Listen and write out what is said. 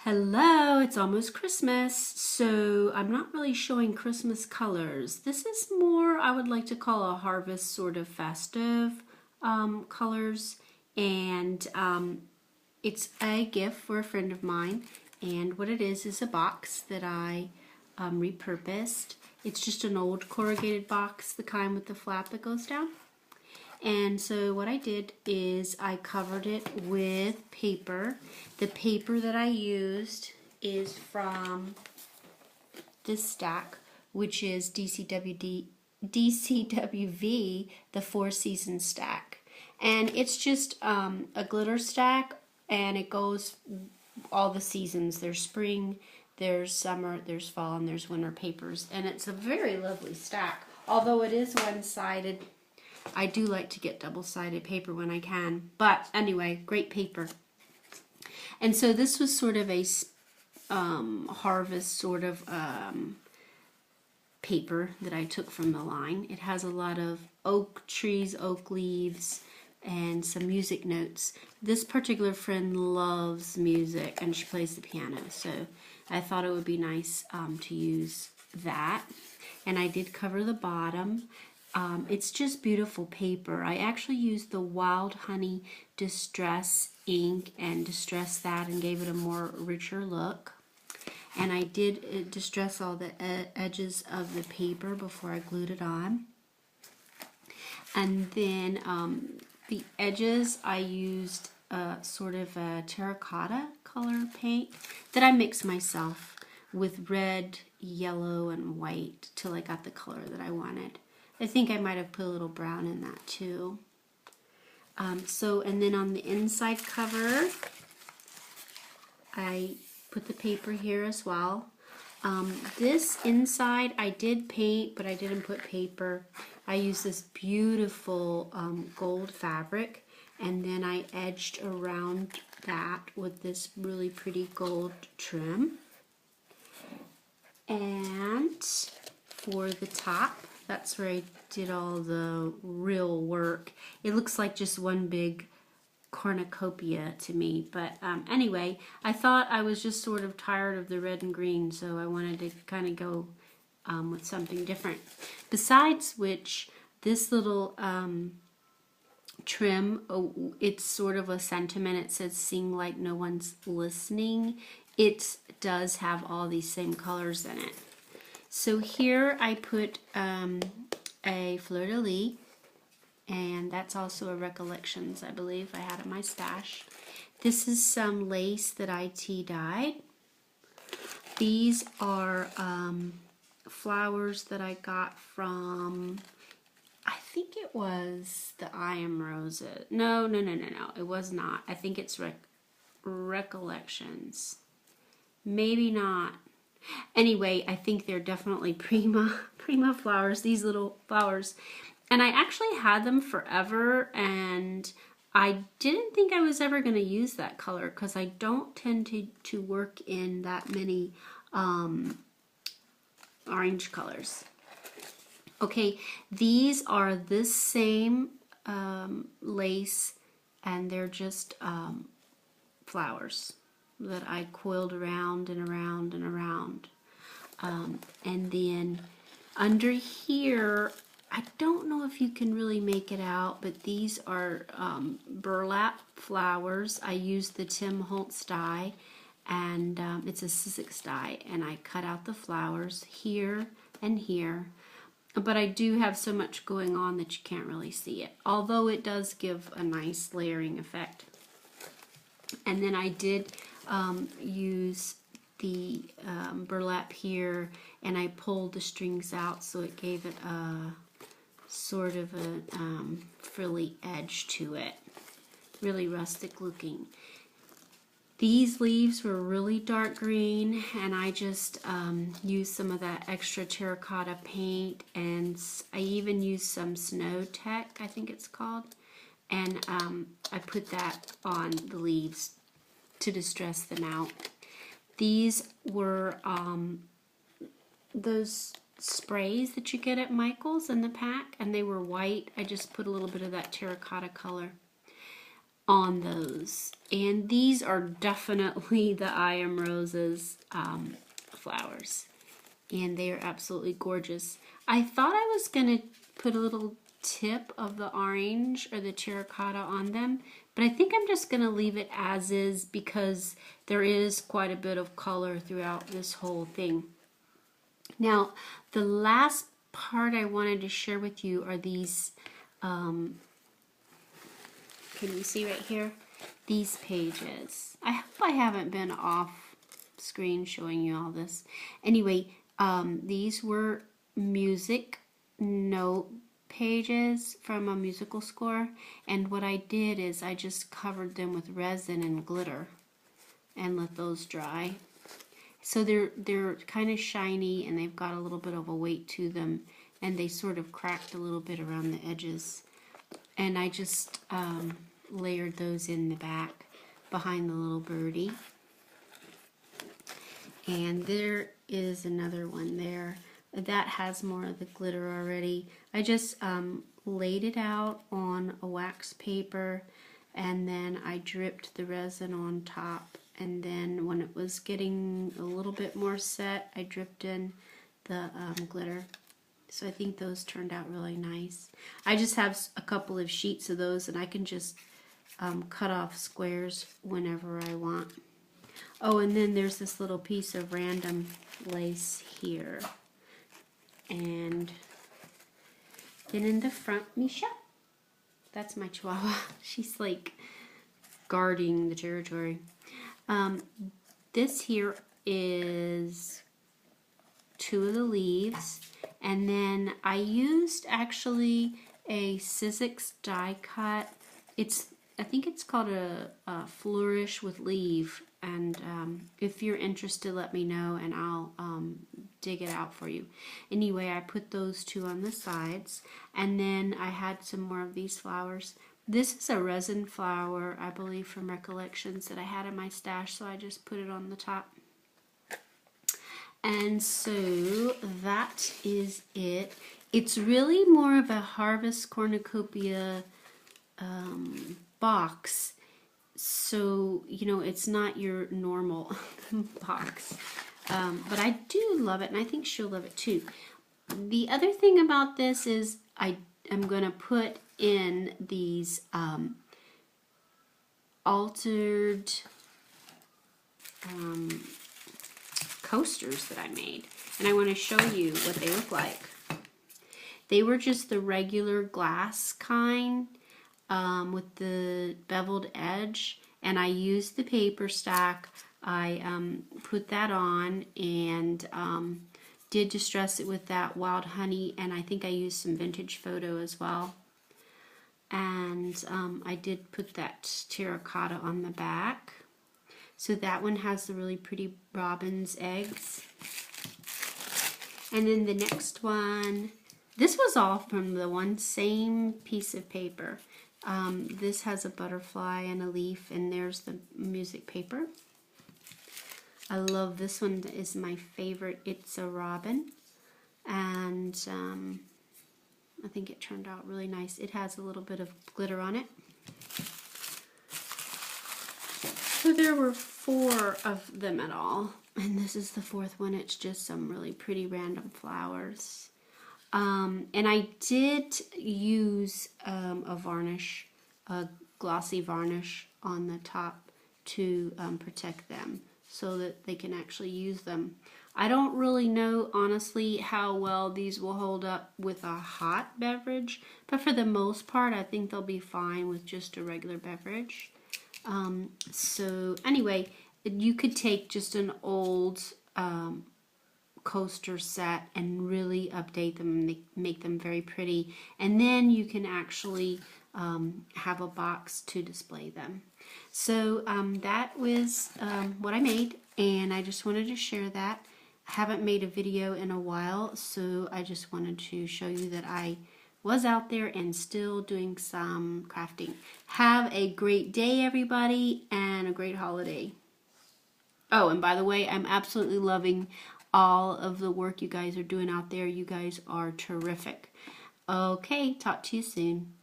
Hello, it's almost Christmas, so I'm not really showing Christmas colors. This is more, I would like to call a harvest sort of festive colors, and it's a gift for a friend of mine, and what it is a box that I repurposed. It's just an old corrugated box, the kind with the flap that goes down. And so what I did is I covered it with paper. The paper that I used is from this stack, which is DCWV, the 4-season stack. And it's just a glitter stack, and it goes all the seasons. There's spring, there's summer, there's fall, and there's winter papers. And it's a very lovely stack. Although it is one-sided, I do like to get double-sided paper when I can. But anyway, great paper. And so this was sort of a harvest sort of paper that I took from the line. It has a lot of oak trees, oak leaves, and some music notes. This particular friend loves music, and she plays the piano. So I thought it would be nice to use that. And I did cover the bottom. It's just beautiful paper. I actually used the Wild Honey Distress ink and distressed that and gave it a more richer look. And I did distress all the edges of the paper before I glued it on. And then the edges I used sort of a terracotta color paint that I mixed myself with red, yellow, and white till I got the color that I wanted. I think I might have put a little brown in that too. And then on the inside cover, I put the paper here as well. This inside I did paint, but I didn't put paper. I used this beautiful gold fabric, and then I edged around that with this really pretty gold trim. And for the top, that's where I did all the real work. It looks like just one big cornucopia to me. But anyway, I thought I was just sort of tired of the red and green, so I wanted to kind of go with something different. Besides which, this little trim, it's sort of a sentiment. It says, "Sing like no one's listening." It does have all these same colors in it. So here I put a fleur-de-lis, and that's also a Recollections, I believe I had in my stash. This is some lace that I tea-dyed. These are flowers that I got from, I think it was the I Am Roses. No, it was not. I think it's Recollections. Maybe not. Anyway, I think they're definitely prima flowers, these little flowers. And I actually had them forever, and I didn't think I was ever going to use that color because I don't tend to work in that many orange colors. Okay, these are this same lace, and they're just flowers that I coiled around and around and around. And then under here, I don't know if you can really make it out, but these are burlap flowers. I used the Tim Holtz die, and it's a Sizzix die, and I cut out the flowers here and here. But I do have so much going on that you can't really see it, although it does give a nice layering effect. And then I did use the burlap here, and I pulled the strings out so it gave it a sort of a frilly edge to it. Really rustic looking. These leaves were really dark green, and I just used some of that extra terracotta paint, and I even used some Snow Tech, I think it's called, and I put that on the leaves to distress them out. These were those sprays that you get at Michael's in the pack, and they were white. I just put a little bit of that terracotta color. on those. And these are definitely the I Am Roses flowers. And they are absolutely gorgeous. I thought I was going to put a little tip of the orange or the terracotta on them, but I think I'm just going to leave it as is because there is quite a bit of color throughout this whole thing. Now, the last part I wanted to share with you are these, can you see right here? These pages. I hope I haven't been off screen showing you all this. Anyway, these were music note pages from a musical score, and what I did is I just covered them with resin and glitter and let those dry. So they're kind of shiny and they've got a little bit of a weight to them, and they sort of cracked a little bit around the edges. And I just layered those in the back behind the little birdie. And there is another one there. That has more of the glitter already. I just laid it out on a wax paper, and then I dripped the resin on top, and then when it was getting a little bit more set, I dripped in the glitter. So I think those turned out really nice. I just have a couple of sheets of those, and I can just cut off squares whenever I want. Oh, and then there's this little piece of random lace here. And then in the front, Misha, that's my chihuahua. She's like guarding the territory. This here is 2 of the leaves, and then I used actually a Sizzix die cut. I think it's called a flourish with leaf, and if you're interested, let me know and I'll dig it out for you. Anyway, I put those 2 on the sides, and then I had some more of these flowers. This is a resin flower, I believe, from Recollections that I had in my stash, so I just put it on the top. And so that is it. It's really more of a Harvest Cornucopia box, so you know it's not your normal box, but I do love it, and I think she'll love it too. The other thing about this is I am going to put in these altered coasters that I made, and I want to show you what they look like. They were just the regular glass kind with the beveled edge, and I used the paper stack. I put that on and did distress it with that wild honey, and I think I used some vintage photo as well. And I did put that terracotta on the back. So that one has the really pretty robin's eggs. And then the next one, this was all from the one same piece of paper. This has a butterfly and a leaf, and there's the music paper. I love this one, is my favorite. It's a robin, and I think it turned out really nice. It has a little bit of glitter on it. So there were 4 of them at all, and this is the 4th one. It's just some really pretty random flowers. And I did use a varnish, a glossy varnish on the top to protect them so that they can actually use them. I don't really know, honestly, how well these will hold up with a hot beverage, but for the most part, I think they'll be fine with just a regular beverage. So anyway, you could take just an old coaster set and really update them and make them very pretty, and then you can actually have a box to display them. So that was what I made, and I just wanted to share that. I haven't made a video in a while, so I just wanted to show you that I was out there and still doing some crafting. Have a great day, everybody, and a great holiday. Oh, and by the way, I'm absolutely loving all of the work you guys are doing out there. You guys are terrific. Okay, talk to you soon.